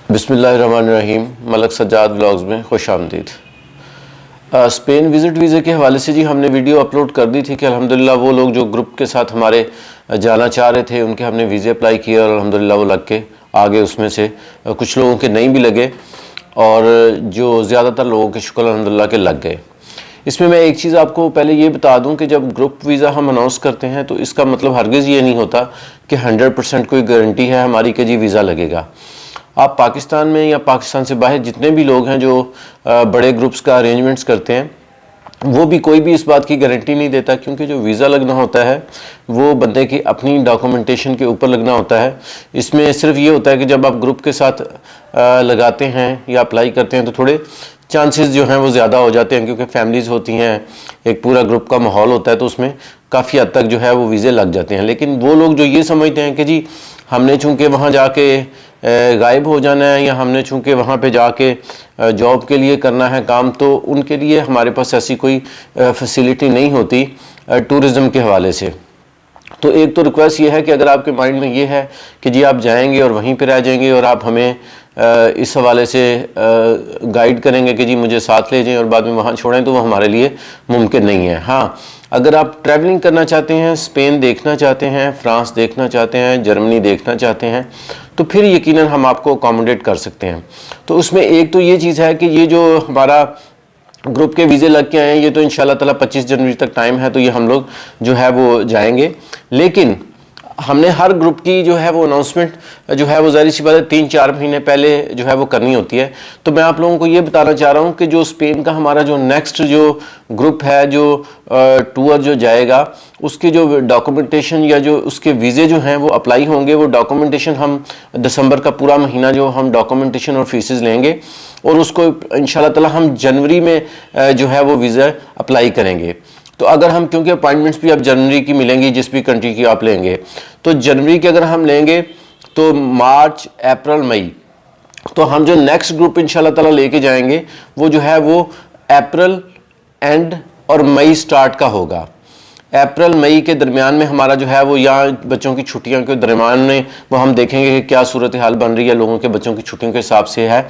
बिस्मिल्लाहिर्रहमानिर्रहीम। मलक सज्जाद व्लॉग्स में खुश आमदीद। स्पेन विज़िट वीज़े के हवाले से जी हमने वीडियो अपलोड कर दी थी कि अल्हम्दुलिल्लाह वो लोग जो ग्रुप के साथ हमारे जाना चाह रहे थे उनके हमने वीज़े अप्लाई किए और अल्हम्दुलिल्लाह वो लग के आगे। उसमें से कुछ लोगों के नहीं भी लगे और जो ज़्यादातर लोगों के शुक्र अल्हम्दुलिल्लाह के लग गए। इसमें मैं एक चीज़ आपको पहले ये बता दूं कि जब ग्रुप वीज़ा हम अनाउंस करते हैं तो इसका मतलब हरगिज़ ये नहीं होता कि 100% कोई गारंटी है हमारी कि जी वीज़ा लगेगा। आप पाकिस्तान में या पाकिस्तान से बाहर जितने भी लोग हैं जो बड़े ग्रुप्स का अरेंजमेंट्स करते हैं वो भी कोई भी इस बात की गारंटी नहीं देता, क्योंकि जो वीज़ा लगना होता है वो बंदे की अपनी डॉक्यूमेंटेशन के ऊपर लगना होता है। इसमें सिर्फ ये होता है कि जब आप ग्रुप के साथ लगाते हैं या अप्लाई करते हैं तो थोड़े चांसेस जो हैं वो ज़्यादा हो जाते हैं, क्योंकि फैमिलीज़ होती हैं, एक पूरा ग्रुप का माहौल होता है, तो उसमें काफ़ी हद तक जो है वो वीज़े लग जाते हैं। लेकिन वो लोग जो ये समझते हैं कि जी हमने चूँकि वहाँ जाके गायब हो जाना है या हमने चूँकि वहाँ पे जाके जॉब के लिए करना है काम, तो उनके लिए हमारे पास ऐसी कोई फैसिलिटी नहीं होती टूरिज़्म के हवाले से। तो एक तो रिक्वेस्ट ये है कि अगर आपके माइंड में ये है कि जी आप जाएंगे और वहीं पे रह जाएंगे और आप हमें इस हवाले से गाइड करेंगे कि जी मुझे साथ ले जाएं और बाद में वहाँ छोड़ें, तो वो हमारे लिए मुमकिन नहीं है। हाँ, अगर आप ट्रैवलिंग करना चाहते हैं, स्पेन देखना चाहते हैं, फ्रांस देखना चाहते हैं, जर्मनी देखना चाहते हैं, तो फिर यकीनन हम आपको अकोमोडेट कर सकते हैं। तो उसमें एक तो ये चीज़ है कि ये जो हमारा ग्रुप के वीज़े लग के आए हैं ये तो इंशाल्लाह ताला 25 जनवरी तक टाइम है, तो ये हम लोग जो है वो जाएंगे। लेकिन हमने हर ग्रुप की जो है वो अनाउंसमेंट जो है वो ज़ाहिर सी बात है 3-4 महीने पहले जो है वो करनी होती है। तो मैं आप लोगों को ये बताना चाह रहा हूँ कि जो स्पेन का हमारा जो नेक्स्ट जो ग्रुप है, जो टूर जो जाएगा, उसकी जो डॉक्यूमेंटेशन या जो उसके वीज़े जो हैं वो अप्लाई होंगे, वो डॉक्यूमेंटेशन हम दिसंबर का पूरा महीना जो हम डॉक्यूमेंटेशन और फीसेस लेंगे और उसको इंशाल्लाह ताला हम जनवरी में जो है वो वीज़ा अप्लाई करेंगे। तो अगर हम, क्योंकि अपॉइंटमेंट्स भी अब जनवरी की मिलेंगी जिस भी कंट्री की आप लेंगे, तो जनवरी के अगर हम लेंगे तो मार्च, अप्रैल, मई, तो हम जो नेक्स्ट ग्रुप इंशाल्लाह ताला लेके जाएंगे वो जो है वो अप्रैल एंड और मई स्टार्ट का होगा। अप्रैल मई के दरमियान में हमारा जो है वो यहाँ बच्चों की छुट्टियों के दरमियान में वो हम देखेंगे कि क्या सूरत हाल बन रही है लोगों के बच्चों की छुट्टियों के हिसाब से है।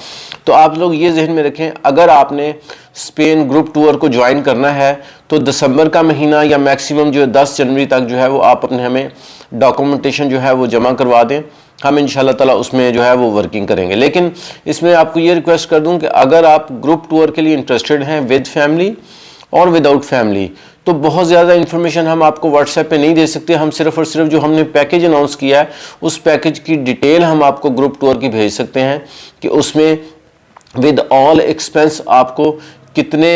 तो आप लोग ये जहन में रखें, अगर आपने स्पेन ग्रुप टूर को ज्वाइन करना है तो दिसंबर का महीना या मैक्सिमम जो 10 जनवरी तक जो है वो आप अपने हमें डॉक्यूमेंटेशन जो है वो जमा करवा दें, हम इंशाल्लाह ताला उसमें जो है वो वर्किंग करेंगे। लेकिन इसमें आपको ये रिक्वेस्ट कर दूं कि अगर आप ग्रुप टूर के लिए इंटरेस्टेड हैं विद फैमिली और विदाउट फैमिली, तो बहुत ज़्यादा इन्फॉर्मेशन हम आपको व्हाट्सएप पे नहीं दे सकते। हम सिर्फ और सिर्फ जो हमने पैकेज अनाउंस किया है उस पैकेज की डिटेल हम आपको ग्रुप टूर की भेज सकते हैं कि उसमें विद ऑल एक्सपेंस आपको कितने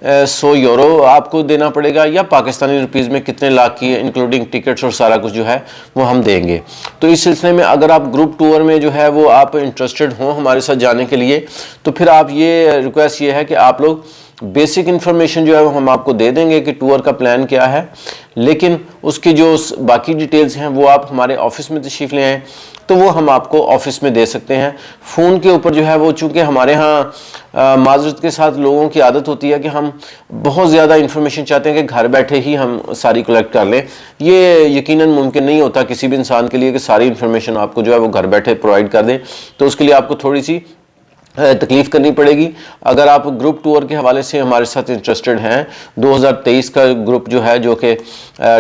100 यूरो आपको देना पड़ेगा या पाकिस्तानी रुपीज़ में कितने लाख की इंक्लूडिंग टिकट्स और सारा कुछ जो है वो हम देंगे। तो इस सिलसिले में अगर आप ग्रुप टूर में जो है वो आप इंटरेस्टेड हों हमारे साथ जाने के लिए, तो फिर आप ये रिक्वेस्ट ये है कि आप लोग बेसिक इन्फॉर्मेशन जो है वो हम आपको दे देंगे कि टूर का प्लान क्या है, लेकिन उसकी जो बाकी डिटेल्स हैं वो आप हमारे ऑफिस में तशरीफ़ ले आएँ तो वो हम आपको ऑफिस में दे सकते हैं। फ़ोन के ऊपर जो है वो, चूँकि हमारे यहाँ माजरत के साथ लोगों की आदत होती है कि हम बहुत ज़्यादा इन्फॉर्मेशन चाहते हैं कि घर बैठे ही हम सारी कलेक्ट कर लें। ये यकीनन मुमकिन नहीं होता किसी भी इंसान के लिए कि सारी इन्फॉर्मेशन आपको जो है वो घर बैठे प्रोवाइड कर दें, तो उसके लिए आपको थोड़ी सी तकलीफ़ करनी पड़ेगी। अगर आप ग्रुप टूर के हवाले से हमारे साथ इंटरेस्टेड हैं, 2023 का ग्रुप जो है जो कि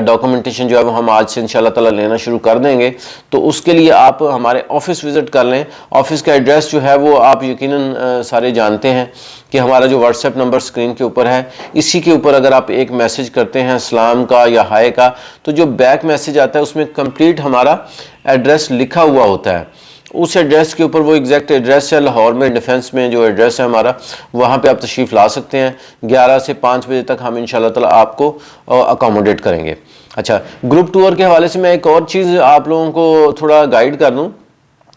डॉक्यूमेंटेशन जो है वो हम आज से इंशाल्लाह ताला लेना शुरू कर देंगे, तो उसके लिए आप हमारे ऑफिस विज़िट कर लें। ऑफिस का एड्रेस जो है वो आप यकीनन सारे जानते हैं कि हमारा जो व्हाट्सएप नंबर स्क्रीन के ऊपर है, इसी के ऊपर अगर आप एक मैसेज करते हैं सलाम का या हाय का, तो जो बैक मैसेज आता है उसमें कंप्लीट हमारा एड्रेस लिखा हुआ होता है। उस एड्रेस के ऊपर वो एग्जैक्ट एड्रेस है लाहौर में डिफेंस में जो एड्रेस है हमारा, वहाँ पे आप तशरीफ़ ला सकते हैं। 11 से 5 बजे तक हम इंशाल्लाह ताला आपको अकोमोडेट करेंगे। अच्छा, ग्रुप टूर के हवाले से मैं एक और चीज़ आप लोगों को थोड़ा गाइड कर दूँ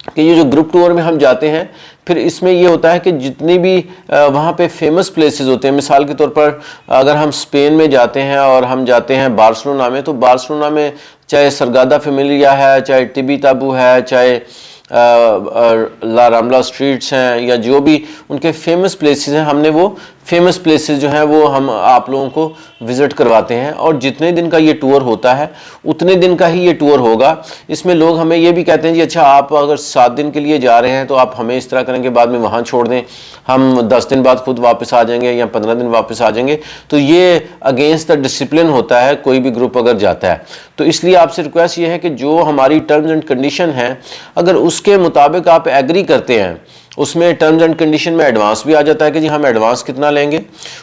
कि ये जो ग्रुप टूर में हम जाते हैं, फिर इसमें ये होता है कि जितनी भी वहाँ पे फेमस प्लेसेस होते हैं, मिसाल के तौर पर अगर हम स्पेन में जाते हैं और हम जाते हैं बार्सिलोना में, तो बार्सिलोना में चाहे सरगादा फेमिलिया है, चाहे टिबी ताबू है, चाहे ला रामला स्ट्रीट्स हैं, या जो भी उनके फेमस प्लेसेस हैं, हमने वो फेमस प्लेसेस जो हैं वो हम आप लोगों को विज़िट करवाते हैं, और जितने दिन का ये टूर होता है उतने दिन का ही ये टूर होगा। इसमें लोग हमें ये भी कहते हैं जी अच्छा आप अगर 7 दिन के लिए जा रहे हैं तो आप हमें इस तरह करें कि बाद में वहाँ छोड़ दें, हम 10 दिन बाद खुद वापस आ जाएंगे या 15 दिन वापस आ जाएंगे। तो ये अगेंस्ट द डिसिप्लिन होता है कोई भी ग्रुप अगर जाता है। तो इसलिए आपसे रिक्वेस्ट ये है कि जो हमारी टर्म्स एंड कंडीशन है अगर उसके मुताबिक आप एग्री करते हैं, उसमें टर्म्स एंड कंडीशन में एडवांस भी आ जाता है कि जी हम एडवांस कितना लेंगे,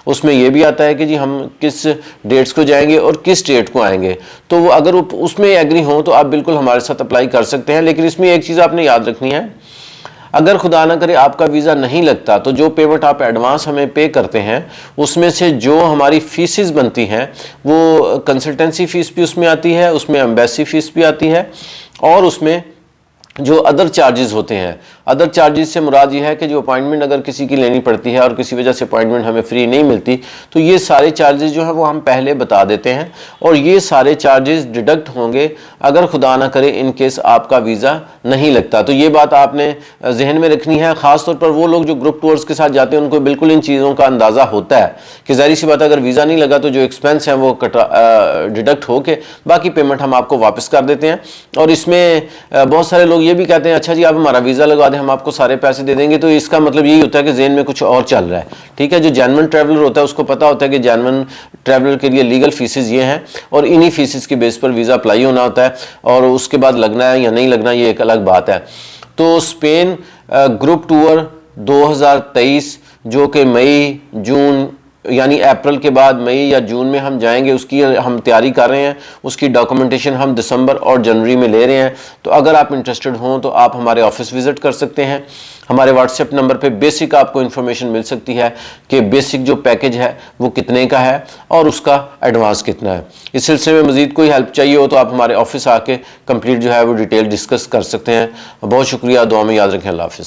उसमें ये भी आता है कि जी हम किस डेट्स को जाएंगे और किस डेट को आएंगे। तो वो अगर उसमें एग्री हो तो आप बिल्कुल हमारे साथ अप्लाई कर सकते हैं। लेकिन इसमें एक चीज़ आपने याद रखनी है, अगर खुदा ना करे आपका वीज़ा नहीं लगता तो जो पेमेंट आप एडवांस हमें पे करते हैं उसमें से जो हमारी फीसिस बनती हैं वो कंसल्टेंसी फ़ीस भी उसमें आती है, उसमें एम्बेसी फ़ीस भी आती है, और उसमें जो अदर चार्जेस होते हैं, अदर चार्जेस से मुराद ये है कि जो अपॉइंटमेंट अगर किसी की लेनी पड़ती है और किसी वजह से अपॉइंटमेंट हमें फ्री नहीं मिलती तो ये सारे चार्जेस जो हैं वो हम पहले बता देते हैं, और ये सारे चार्जेस डिडक्ट होंगे अगर खुदा ना करे इन केस आपका वीज़ा नहीं लगता। तो ये बात आपने जहन में रखनी है। ख़ास तौर पर वो लोग जो ग्रुप टूर्स के साथ जाते हैं उनको बिल्कुल इन चीज़ों का अंदाज़ा होता है कि ज़ाहिर सी बात है अगर वीज़ा नहीं लगा तो जो एक्सपेंस हैं वो डिडक्ट होके बाकी पेमेंट हम आपको वापस कर देते हैं। और इसमें बहुत सारे लोग ये भी कहते हैं अच्छा जी आप हमारा वीज़ा लगा दें हम आपको सारे पैसे दे देंगे, तो इसका मतलब यही होता है कि जेन में कुछ और चल रहा है। ठीक है, जो जेन्युइन ट्रैवलर होता है उसको पता होता है कि जेन्युइन ट्रैवलर के लिए लीगल फीसेस ये हैं और इन्हीं फीसेस के बेस पर वीज़ा अप्लाई होना होता है, और उसके बाद लगना है या नहीं लगना ये एक अलग बात है। तो स्पेन ग्रुप टूर 2023 जो कि मई जून यानी अप्रैल के बाद मई या जून में हम जाएंगे उसकी हम तैयारी कर रहे हैं, उसकी डॉक्यूमेंटेशन हम दिसंबर और जनवरी में ले रहे हैं। तो अगर आप इंटरेस्टेड हों तो आप हमारे ऑफिस विज़िट कर सकते हैं। हमारे व्हाट्सएप नंबर पे बेसिक आपको इन्फॉर्मेशन मिल सकती है कि बेसिक जो पैकेज है वो कितने का है और उसका एडवांस कितना है। इस सिलसिले में मज़ीद कोई हेल्प चाहिए हो तो आप हमारे ऑफिस आके कंप्लीट जो है वो डिटेल डिस्कस कर सकते हैं। बहुत शुक्रिया, दुआ में याद रखें। अल्लाह हाफ़िज़।